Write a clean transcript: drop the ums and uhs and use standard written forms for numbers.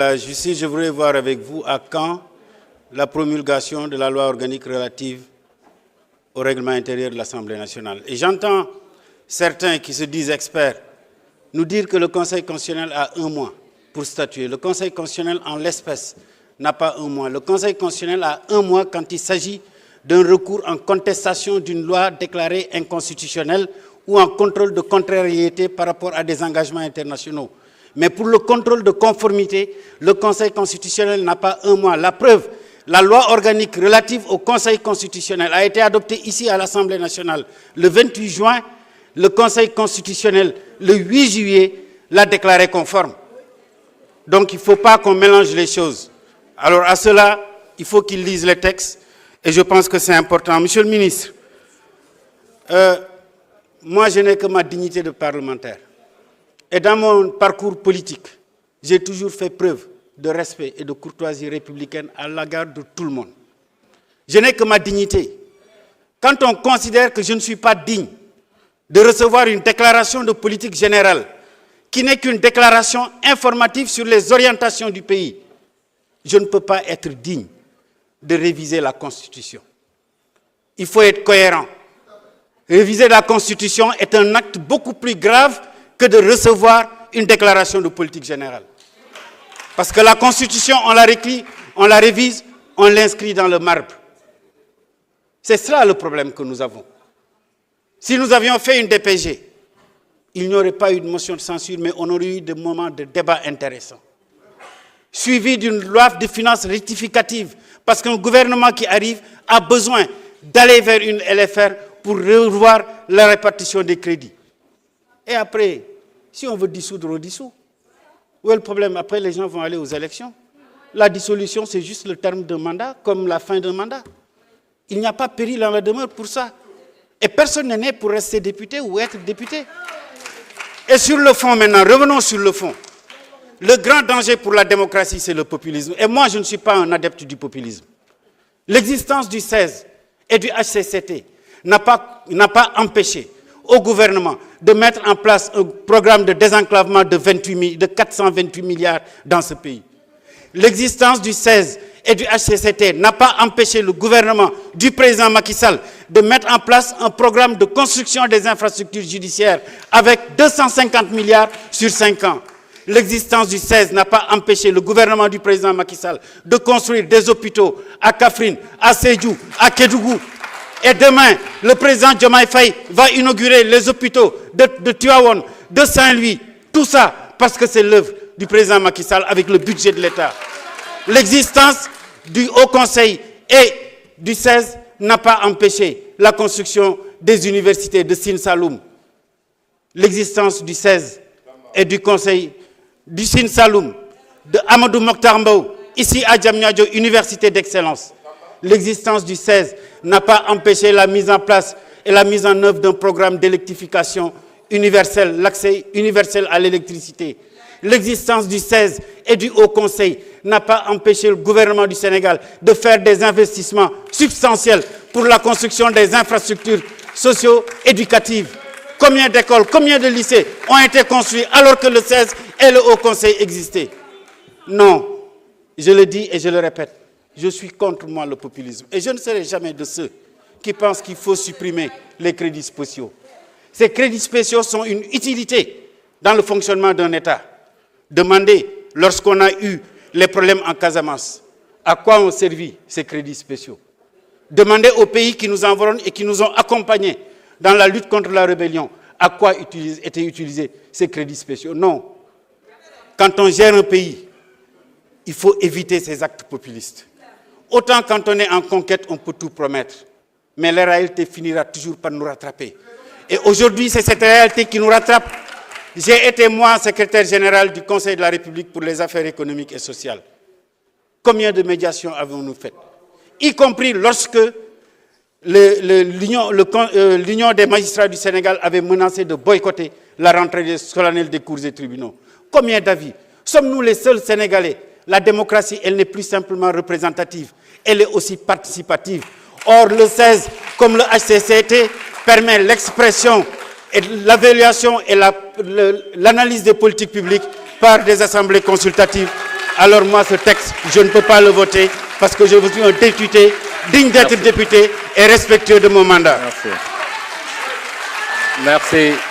La justice, je voudrais voir avec vous à quand la promulgation de la loi organique relative au règlement intérieur de l'Assemblée nationale. Et j'entends certains qui se disent experts nous dire que le Conseil constitutionnel a 1 mois pour statuer. Le Conseil constitutionnel, en l'espèce, n'a pas 1 mois. Le Conseil constitutionnel a 1 mois quand il s'agit d'un recours en contestation d'une loi déclarée inconstitutionnelle ou en contrôle de contrariété par rapport à des engagements internationaux. Mais pour le contrôle de conformité, le Conseil constitutionnel n'a pas 1 mois. La preuve, la loi organique relative au Conseil constitutionnel a été adoptée ici à l'Assemblée nationale le 28 juin. Le Conseil constitutionnel, le 8 juillet, l'a déclaré conforme. Donc il ne faut pas qu'on mélange les choses. Alors à cela, il faut qu'ils lisent les textes et je pense que c'est important. Monsieur le ministre, moi je n'ai que ma dignité de parlementaire. Et dans mon parcours politique, j'ai toujours fait preuve de respect et de courtoisie républicaine à l'égard de tout le monde. Je n'ai que ma dignité. Quand on considère que je ne suis pas digne de recevoir une déclaration de politique générale qui n'est qu'une déclaration informative sur les orientations du pays, je ne peux pas être digne de réviser la Constitution. Il faut être cohérent. Réviser la Constitution est un acte beaucoup plus grave que de recevoir une déclaration de politique générale. Parce que la Constitution, on la réécrit, on la révise, on l'inscrit dans le marbre. C'est cela le problème que nous avons. Si nous avions fait une DPG, il n'y aurait pas eu de motion de censure, mais on aurait eu des moments de débat intéressants. Suivi d'une loi de finances rectificative, parce qu'un gouvernement qui arrive a besoin d'aller vers une LFR pour revoir la répartition des crédits. Et après, si on veut dissoudre, on dissout. Où est le problème? Après, les gens vont aller aux élections. La dissolution, c'est juste le terme d'un mandat, comme la fin d'un mandat. Il n'y a pas péril en la demeure pour ça. Et personne n'est né pour rester député ou être député. Et sur le fond maintenant, revenons sur le fond. Le grand danger pour la démocratie, c'est le populisme. Et moi, je ne suis pas un adepte du populisme. L'existence du 16 et du HCCT n'a pas empêché au gouvernement de mettre en place un programme de désenclavement de 428 milliards dans ce pays. L'existence du 16 et du HCCT n'a pas empêché le gouvernement du président Macky Sall de mettre en place un programme de construction des infrastructures judiciaires avec 250 milliards sur 5 ans. L'existence du 16 n'a pas empêché le gouvernement du président Macky Sall de construire des hôpitaux à Kaffrine, à Sédhiou, à Kédougou. Et demain, le président Diomaye Faye va inaugurer les hôpitaux de Tivaouane, de Saint-Louis. Tout ça parce que c'est l'œuvre du président Macky Sall avec le budget de l'État. L'existence du Haut Conseil et du 16 n'a pas empêché la construction des universités de Sine Saloum. L'existence du 16 et du Conseil du Sine Saloum, de Amadou Mokhtar Mbow, ici à Diamniadio, université d'excellence. L'existence du 16 n'a pas empêché la mise en place et la mise en œuvre d'un programme d'électrification universel, l'accès universel à l'électricité. L'existence du 16 et du Haut Conseil n'a pas empêché le gouvernement du Sénégal de faire des investissements substantiels pour la construction des infrastructures socio-éducatives. Combien d'écoles, combien de lycées ont été construits alors que le 16 et le Haut Conseil existaient? Non, je le dis et je le répète, je suis contre moi le populisme. Et je ne serai jamais de ceux qui pensent qu'il faut supprimer les crédits spéciaux. Ces crédits spéciaux sont une utilité dans le fonctionnement d'un État. Demandez, lorsqu'on a eu les problèmes en Casamance, à quoi ont servi ces crédits spéciaux? Demandez aux pays qui nous environnent et qui nous ont accompagnés dans la lutte contre la rébellion, à quoi étaient utilisés ces crédits spéciaux? Non. Quand on gère un pays, il faut éviter ces actes populistes. Autant quand on est en conquête, on peut tout promettre. Mais la réalité finira toujours par nous rattraper. Et aujourd'hui, c'est cette réalité qui nous rattrape. J'ai été, moi, secrétaire général du Conseil de la République pour les affaires économiques et sociales. Combien de médiations avons-nous faites? Y compris lorsque l'Union des magistrats du Sénégal avait menacé de boycotter la rentrée solennelle des cours et tribunaux. Combien d'avis? Sommes-nous les seuls Sénégalais? La démocratie, elle n'est plus simplement représentative, elle est aussi participative. Or, le 16, comme le HCCT, permet l'expression et l'évaluation et l'analyse des politiques publiques par des assemblées consultatives alors moi, ce texte, je ne peux pas le voter parce que je suis un député digne d'être député et respectueux de mon mandat. Merci. Merci.